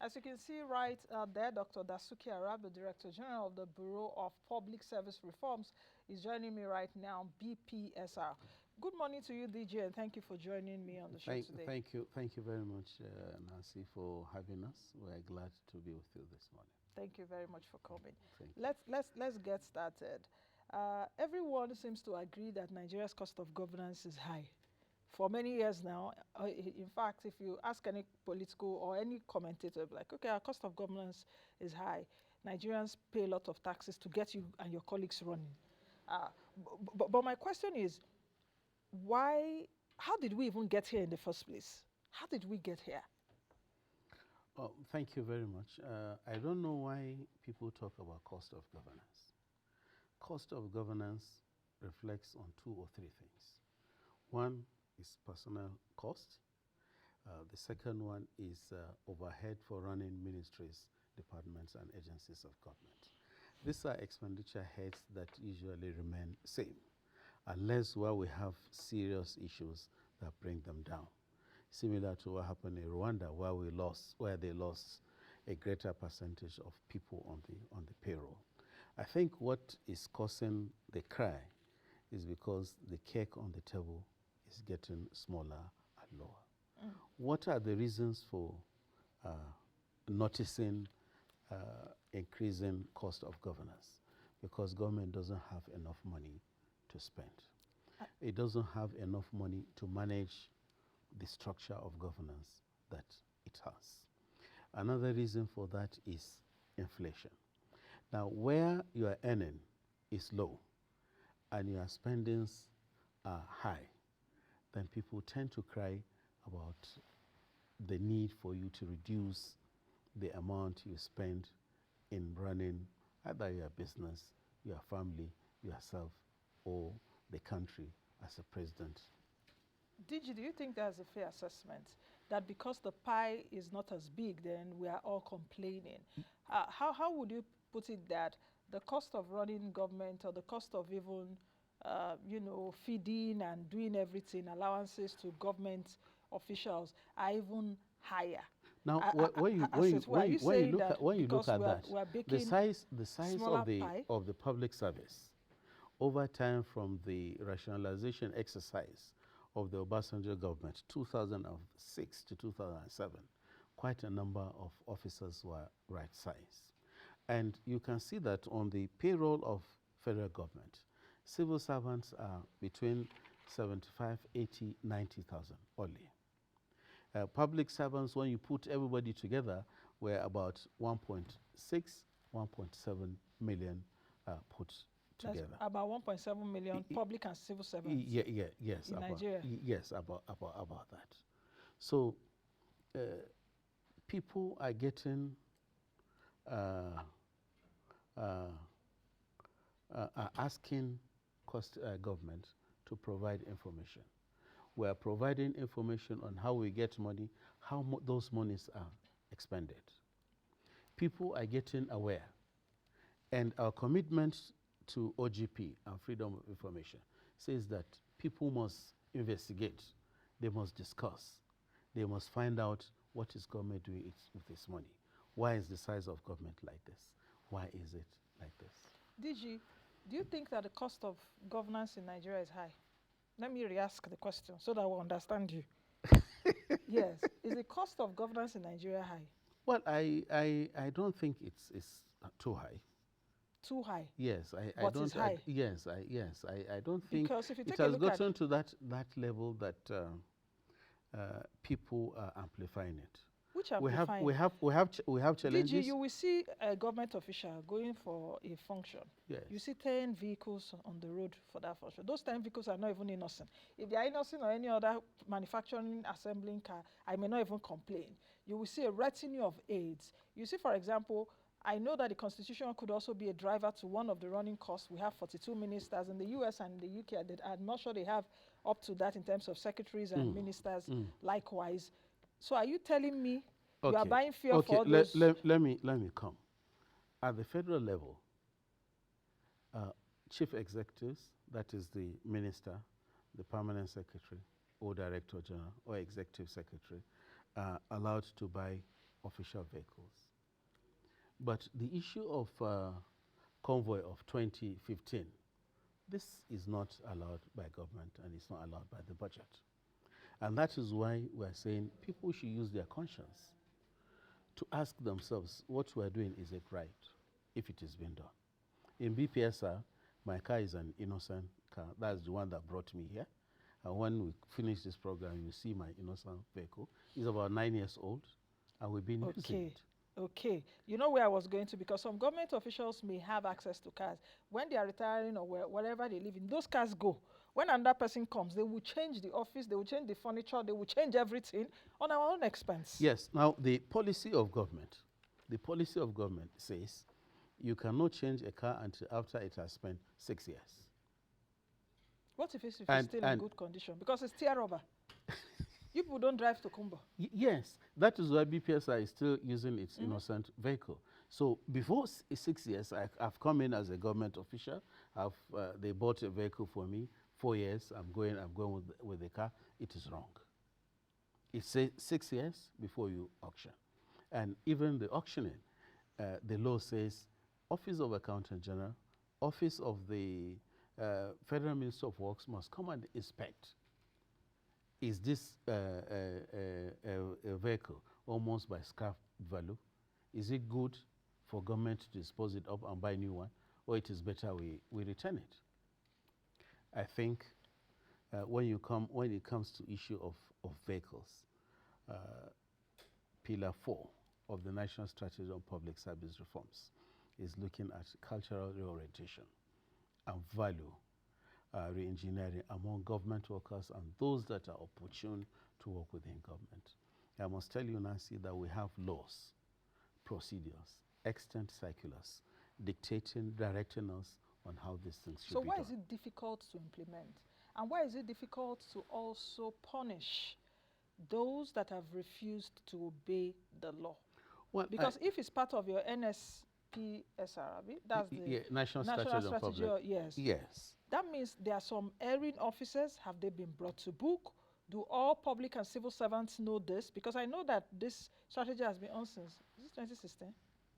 As you can see right there, Dr. Dasuki Arabi, Director General of the Bureau of Public Service Reforms, is joining me right now, BPSR. Good morning to you, DJ, and thank you for joining me on the show today. Thank you very much, Nancy, for having us. We're glad to be with you this morning. Thank you very much for coming. Thank you. Let's get started. Everyone seems to agree that Nigeria's cost of governance is high. For many years now, in fact, if you ask any political or any commentator, like, okay, our cost of governance is high. Nigerians pay a lot of taxes to get you and your colleagues running. But my question is, how did we even get here in the first place? How did we get here? Oh, thank you very much. I don't know why people talk about cost of governance. Cost of governance reflects on two or three things. One is personal cost. The second one is overhead for running ministries, departments, and agencies of government. These are expenditure heads that usually remain same, unless where we have serious issues that bring them down. Similar to what happened in Rwanda, where they lost a greater percentage of people on the payroll. I think what is causing the cry is because the cake on the table is getting smaller and lower. What are the reasons for noticing increasing cost of governance? Because government doesn't have enough money to spend. It doesn't have enough money to manage the structure of governance that it has. Another reason for that is inflation. Now, where your earning is low and your spendings are high, then people tend to cry about the need for you to reduce the amount you spend in running either your business, your family, yourself, or the country as a president. DG, do you think that's a fair assessment? That because the pie is not as big, then we are all complaining? How would you put it that the cost of running government or the cost of even, feeding and doing everything, allowances to government officials are even higher? Now, when you look at that, the size of the public service over time from the rationalization exercise of the Obasanjo government, 2006 to 2007, quite a number of officers were right size. And you can see that on the payroll of federal government, civil servants are between 75, 80, 90,000 only. Public servants, when you put everybody together, were about 1.6, 1.7 million put together. That's about 1.7 million public and civil servants yes, in Nigeria. Yes, about that. So people are getting asking government to provide information. We are providing information on how we get money, how those monies are expended. People are getting aware. And our commitment to OGP and freedom of information says that people must investigate, they must discuss, they must find out what is government doing with its money. Why is the size of government like this? Why is it like this? DG, do you think that the cost of governance in Nigeria is high? Let me re-ask the question so that we'll understand you. Yes. Is the cost of governance in Nigeria high? Well, I don't think it's too high. Too high? Yes, I what don't. Is high? I don't think because if you take it has gotten to that level that people are amplifying it. Which amplifying? We have challenges. DG, you will see a government official going for a function. Yes. You see 10 vehicles on the road for that function. Those 10 vehicles are not even innocent. If they are innocent or any other manufacturing, assembling car, I may not even complain. You will see a retinue of aides. You see, for example, I know that the Constitution could also be a driver to one of the running costs. We have 42 ministers in the US and in the UK. I'm not sure they have up to that in terms of secretaries and ministers likewise. So are you telling me you are buying fear for those? Let me come. At the federal level, chief executives, that is the minister, the permanent secretary, or director general, or executive secretary, are allowed to buy official vehicles. But the issue of convoy of 2015, this is not allowed by government and it's not allowed by the budget. And that is why we're saying people should use their conscience to ask themselves what we're doing, is it right, if it is being done. In BPSR, my car is an innocent car. That's the one that brought me here. And when we finish this program, you see my innocent vehicle. It's about 9 years old, and we've been using it. Okay. You know where I was going to, because some government officials may have access to cars. When they are retiring or wherever they live in, those cars go. When another person comes, they will change the office, they will change the furniture, they will change everything on our own expense. Yes. Now, the policy of government says you cannot change a car until after it has spent 6 years. What if it's still in good condition? Because it's tear rubber. You people don't drive to Kumba. Yes, that is why BPSI is still using its innocent vehicle. So before 6 years, I've come in as a government official. They bought a vehicle for me. 4 years, I'm going with the car. It is wrong. It says 6 years before you auction. And even the auctioning, the law says Office of Accountant General, Office of the Federal Minister of Works must come and inspect. Is this a vehicle almost by scrap value? Is it good for government to dispose it up and buy a new one, or it is better we return it? I think when it comes to issue of vehicles, Pillar 4 of the National Strategy on Public Service Reforms is looking at cultural reorientation and value re-engineering among government workers and those that are opportune to work within government. I must tell you, Nancy, that we have laws, procedures, extant circulars dictating, directing us on how these things should be done. So why is it difficult to implement? And why is it difficult to also punish those that have refused to obey the law? Well, because if it's part of your NSPSR, that's the National Strategy on Public. Yes. That means there are some erring officers. Have they been brought to book? Do all public and civil servants know this? Because I know that this strategy has been on since, is it 2016?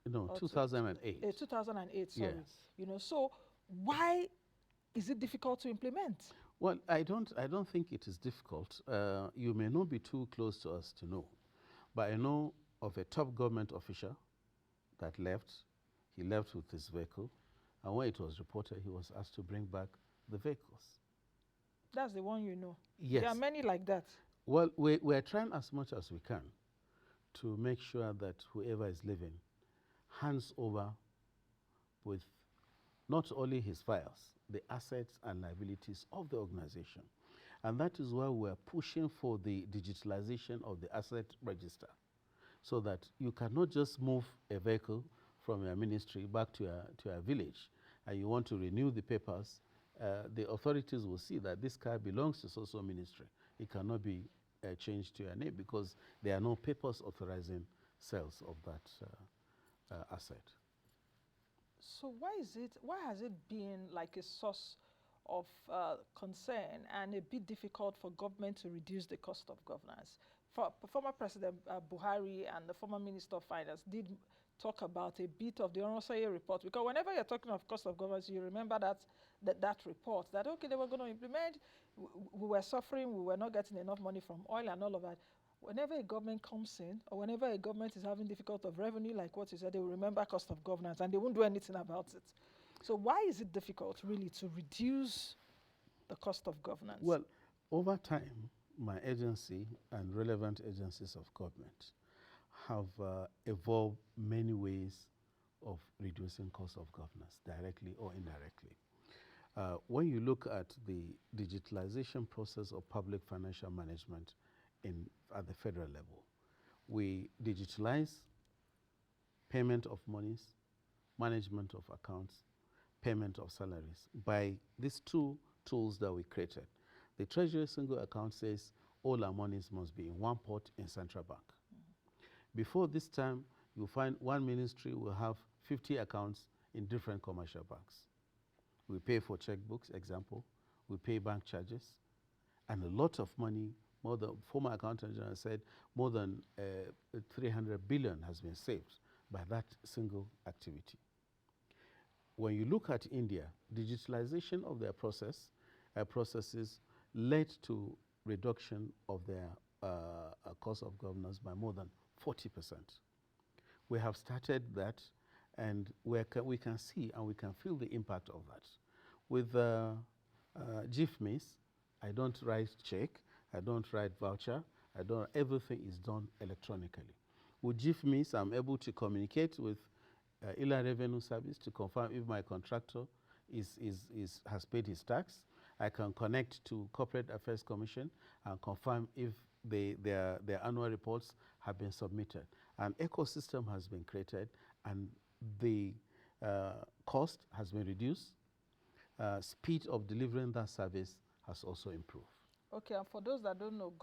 No, 2008. 2008, sorry. Yes. You know, so why is it difficult to implement? Well, I don't think it is difficult. You may not be too close to us to know, but I know of a top government official that left. He left with his vehicle, and when it was reported, he was asked to bring back the vehicles. That's the one you know. Yes. There are many like that. Well, we're trying as much as we can to make sure that whoever is living hands over with not only his files, the assets and liabilities of the organization. And that is why we're pushing for the digitalization of the asset register, so that you cannot just move a vehicle from your ministry back to your village, and you want to renew the papers. The authorities will see that this car belongs to social ministry. It cannot be changed to your name because there are no papers authorizing sales of that asset. So why has it been like a source of concern and a bit difficult for government to reduce the cost of governance? Former President Buhari and the former Minister of Finance did talk about a bit of the Oronsaye report, because whenever you're talking of cost of governance, you remember that report, that okay, they were going to implement, we were suffering, we were not getting enough money from oil and all of that. Whenever a government comes in, or whenever a government is having difficulty of revenue, like what you said, they will remember cost of governance and they won't do anything about it. So why is it difficult really to reduce the cost of governance? Well, over time, my agency and relevant agencies of government have evolved many ways of reducing cost of governance, directly or indirectly. When you look at the digitalization process of public financial management at the federal level, we digitalize payment of monies, management of accounts, payment of salaries by these two tools that we created. The Treasury Single Account says all our monies must be in one pot in Central Bank. Before this time, you'll find one ministry will have 50 accounts in different commercial banks. We pay for checkbooks, example. We pay bank charges. And a lot of money more than, former accountant general said, more than 300 billion has been saved by that single activity. When you look at India, digitalization of their processes led to reduction of their cost of governance by more than 40%. We have started that, and we can see and we can feel the impact of that. With GIFMIS, I don't write check, I don't write voucher, everything is done electronically. With GIFMIS, I'm able to communicate with Inland Revenue Service to confirm if my contractor has paid his tax. I can connect to Corporate Affairs Commission and confirm if their annual reports have been submitted. An ecosystem has been created, and the cost has been reduced. Speed of delivering that service has also improved. Okay, and for those that don't know,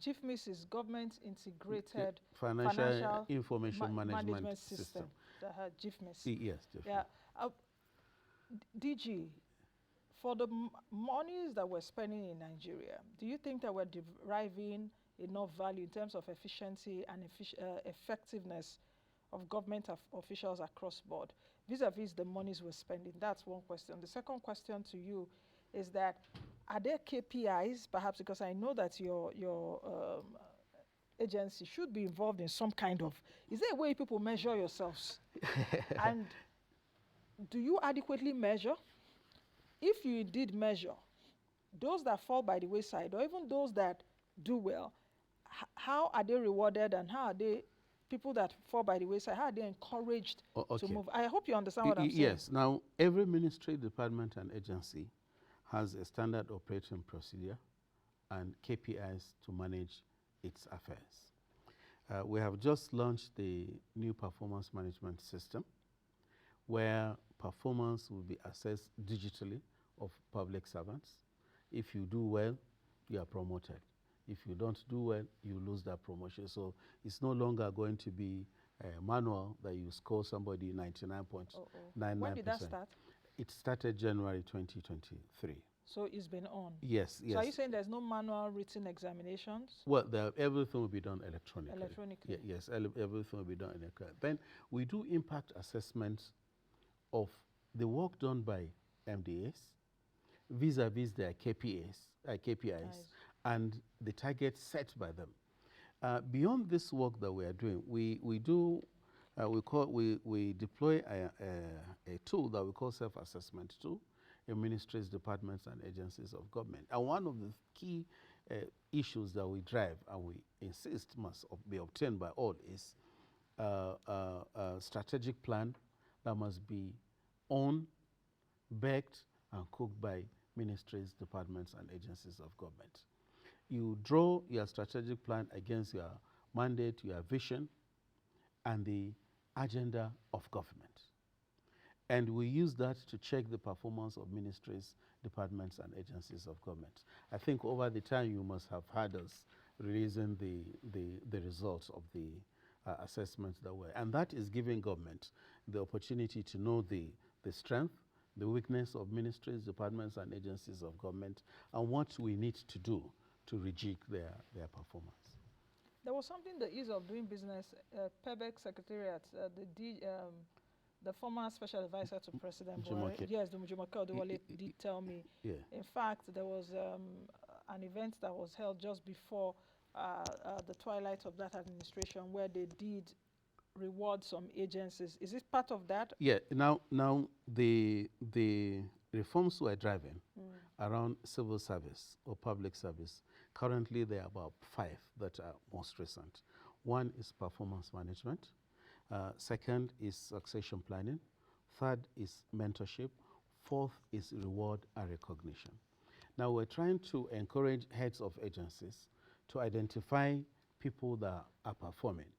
GIFMIS is Government Integrated Financial Information Management System. GIFMIS. Yes, GIFMIS. Yeah. DG, for the monies that we're spending in Nigeria, do you think that we're deriving enough value in terms of efficiency and effectiveness of government officials across board, vis-a-vis the monies we're spending? That's one question. The second question to you is that, are there KPIs, perhaps, because I know that your agency should be involved in some kind of, is there a way people measure yourselves? And do you adequately measure? If you did measure, those that fall by the wayside, or even those that do well, how are they rewarded, and how are they, people that fall by the wayside, how are they encouraged to move? I hope you understand what I'm saying. Yes. Now, every ministry, department, and agency has a standard operating procedure and KPIs to manage its affairs. We have just launched the new performance management system, where performance will be assessed digitally of public servants. If you do well, you are promoted. If you don't do well, you lose that promotion. So it's no longer going to be manual that you score somebody 99.99%. When did that start? It started January 2023. So it's been on? Yes, yes. So are you saying there's no manual written examinations? Well, everything will be done electronically. Electronically? Yes, everything will be done electronically. Then we do impact assessments of the work done by MDAs vis-a-vis their KPIs, and the targets set by them. Beyond this work that we are doing, we deploy a tool that we call self-assessment tool in ministries, departments, and agencies of government. And one of the key issues that we drive and we insist must be obtained by all is a strategic plan that must be owned, backed, and cooked by ministries, departments, and agencies of government. You draw your strategic plan against your mandate, your vision, and the agenda of government. And we use that to check the performance of ministries, departments, and agencies of government. I think over the time you must have heard us releasing the results of the assessments that were. And that is giving government the opportunity to know the strength, the weakness of ministries, departments, and agencies of government, and what we need to do to rejig their performance. There was something, the ease of doing business, PEBEC Secretariat, the former special advisor to President Buhari, yes, the Mujimake Odewale did tell me. Yeah. In fact, there was an event that was held just before the twilight of that administration, where they did reward some agencies. Is it part of that? Yeah. Now the reforms we're driving around civil service or public service, currently there are about 5 that are most recent. One is performance management. Second is succession planning. Third is mentorship. Fourth is reward and recognition. Now we're trying to encourage heads of agencies to identify people that are performing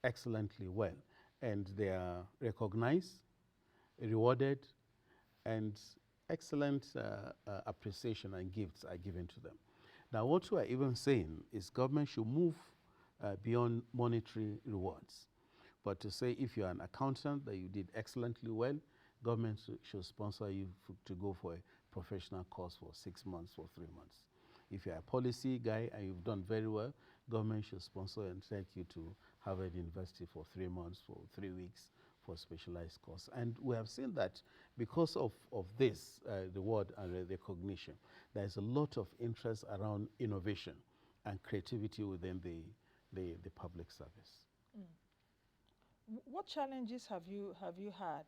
excellently well, and they are recognized, rewarded, and excellent appreciation and gifts are given to them. Now what we are even saying is government should move beyond monetary rewards, but to say if you're an accountant that you did excellently well, government should sponsor you to go for a professional course for 6 months or 3 months. If you're a policy guy and you've done very well, government should sponsor and take you to Harvard University for 3 months, for 3 weeks, for specialized course. And we have seen that because of this reward and recognition, there's a lot of interest around innovation and creativity within the public service. What challenges have you had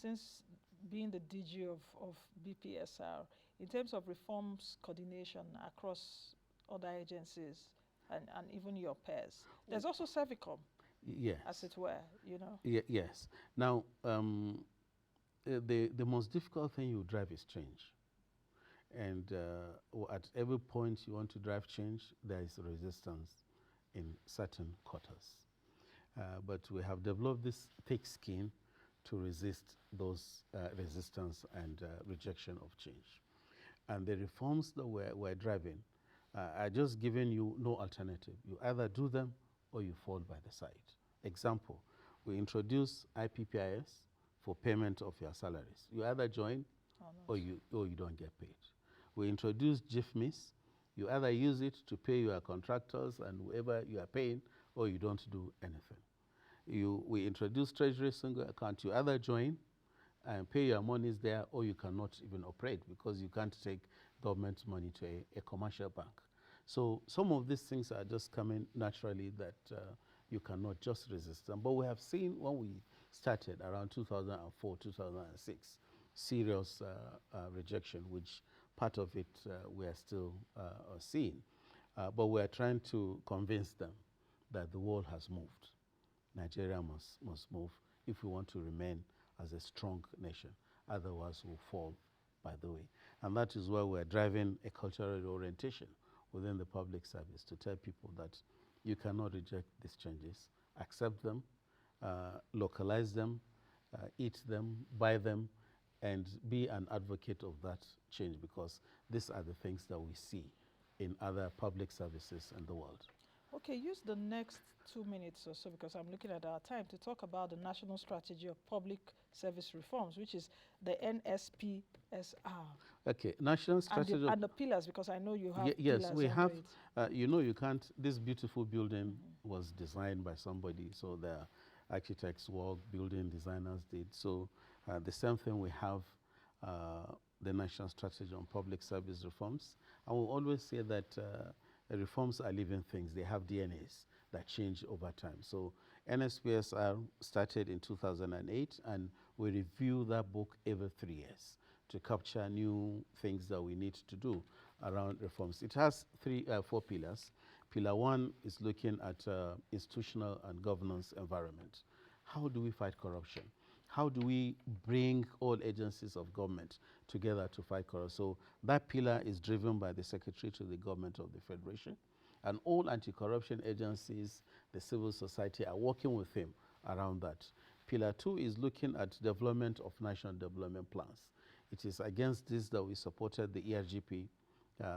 since being the DG of BPSR in terms of reforms coordination across other agencies and even your peers? There's also Servicom, Yes. as it were, you know. Yes. Now, the most difficult thing you drive is change. And at every point you want to drive change, there is resistance in certain quarters. But we have developed this thick skin to resist those resistance and rejection of change. And the reforms that we're driving are just giving you no alternative. You either do them or you fall by the side. Example, we introduce IPPIS for payment of your salaries. You either join or you don't get paid. We introduce GIFMIS. You either use it to pay your contractors and whoever you are paying, or you don't do anything. We introduce Treasury Single Account. You either join and pay your monies there, or you cannot even operate because you can't take government money to a commercial bank. So some of these things are just coming naturally that you cannot just resist them. But we have seen when we started around 2004, 2006, serious rejection, which part of it we are still seeing. But we are trying to convince them that the world has moved. Nigeria must move if we want to remain as a strong nation. Otherwise, we'll fall by the way. And that is why we're driving a cultural orientation within the public service to tell people that you cannot reject these changes, accept them, localize them, eat them, buy them, and be an advocate of that change, because these are the things that we see in other public services in the world. Okay, use the next 2 minutes or so, because I'm looking at our time, to talk about the National Strategy of Public Service Reforms, which is the NSPSR. Okay, National Strategy and the pillars, because I know you have yes, pillars we have, it. you know, you can't, this beautiful building was designed by somebody, so the architects work, building designers did. So the same thing we have the National Strategy on Public Service Reforms. I will always say that reforms are living things. They have DNAs that change over time. So NSPSR started in 2008, and we review that book every 3 years to capture new things that we need to do around reforms. It has 4 pillars. Pillar 1 is looking at institutional and governance environment. How do we fight corruption? How do we bring all agencies of government together to fight corruption? So that pillar is driven by the Secretary to the Government of the Federation. And all anti-corruption agencies, the civil society, are working with him around that. Pillar 2 is looking at development of national development plans. It is against this that we supported the ERGP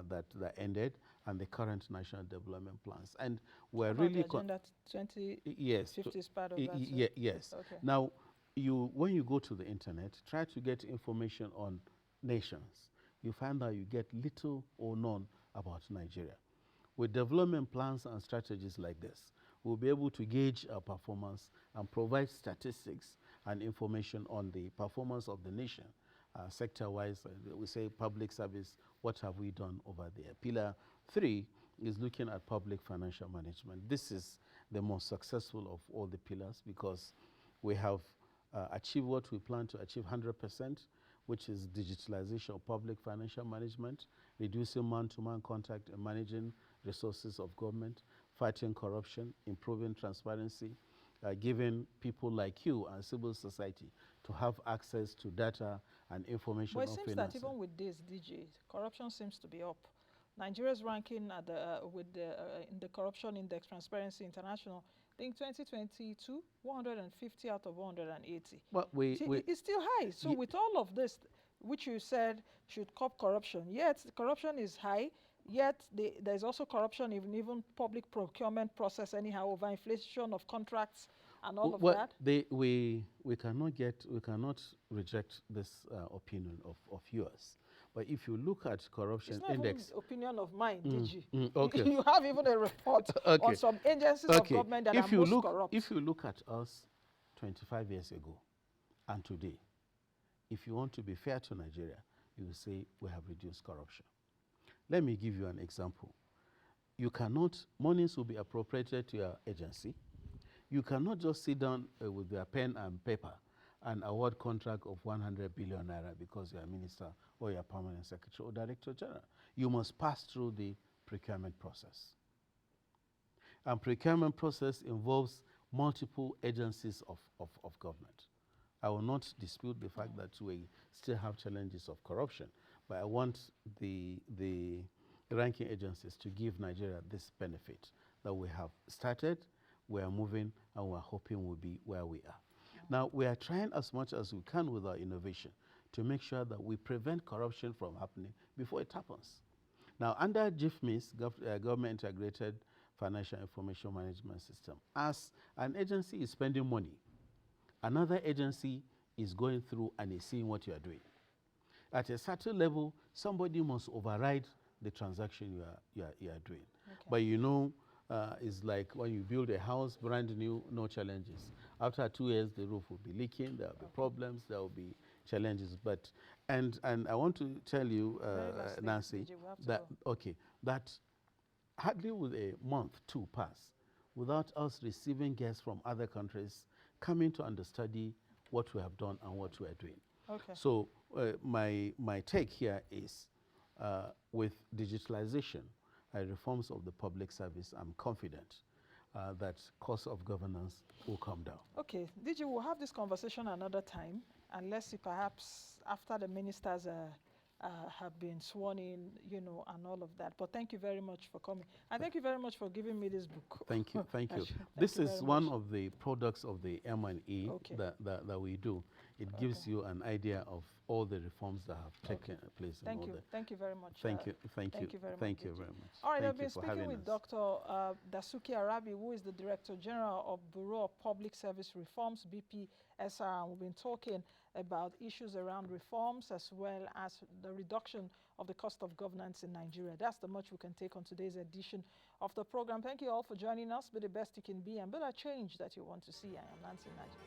that ended, and the current national development plans. And we're really... The Agenda 2050 yes, is part of that? Yes. Okay. Now, when you go to the internet, try to get information on nations. You find out you get little or none about Nigeria. With development plans and strategies like this, we'll be able to gauge our performance and provide statistics and information on the performance of the nation. Sector-wise, we say public service, what have we done over there? Pillar 3 is looking at public financial management. This is the most successful of all the pillars, because we have achieved what we plan to achieve 100%, which is digitalization of public financial management, reducing man-to-man contact and managing resources of government, fighting corruption, improving transparency, giving people like you and civil society to have access to data and information. But it seems that even with this, DG, corruption seems to be up. Nigeria's ranking at in the Corruption Index, Transparency International, I think 2022, 150 out of 180. But it's still high. So with all of this, which you said should curb corruption, yet the corruption is high, yet there's also corruption in even public procurement process anyhow, over inflation of contracts and all of that. We cannot reject this opinion of yours. But if you look at corruption It's not index, even opinion of mine, did you? okay. You have even a report Okay. on some agencies of government that if are you most look, corrupt. If you look at us 25 years ago and today, if you want to be fair to Nigeria, you will say we have reduced corruption. Let me give you an example. You cannot, monies will be appropriated to your agency. You cannot just sit down with your pen and paper and award contract of 100 billion naira because you're a minister or you're a permanent secretary or director general. You must pass through the procurement process. And procurement process involves multiple agencies of government. I will not dispute the fact that we still have challenges of corruption, but I want the ranking agencies to give Nigeria this benefit that we have started, we are moving, and we're hoping we'll be where we are. Now, we are trying as much as we can with our innovation to make sure that we prevent corruption from happening before it happens. Now, under GIFMIS, Government Integrated Financial Information Management System, as an agency is spending money, another agency is going through and is seeing what you are doing. At a certain level, somebody must override the transaction you are doing. Okay. But you know, it's like when you build a house, brand new, no challenges. After 2 years, the roof will be leaking, there will be problems, there will be challenges. But, and I want to tell you, Nancy, that hardly will a month, two pass, without us receiving guests from other countries coming to understudy what we have done and what we are doing. Okay. So my take here is with digitalization and reforms of the public service, I'm confident that cost of governance will come down. Okay, DG, we'll have this conversation another time, and let's see perhaps after the ministers have been sworn in, you know, and all of that. But thank you very much for coming. And thank you very much for giving me this book. Thank you, thank you. This is one of the products of the M&E that we do. It gives you an idea of all the reforms that have taken place. Thank you. Thank you very much. Thank you. Thank you. Thank you very much. All right, I've been speaking with Dr. Dasuki Arabi, who is the Director General of Bureau of Public Service Reforms, BPSR, and we've been talking about issues around reforms as well as the reduction of the cost of governance in Nigeria. That's the much we can take on today's edition of the program. Thank you all for joining us. Be the best you can be and be the change that you want to see. I am Nancy Naji.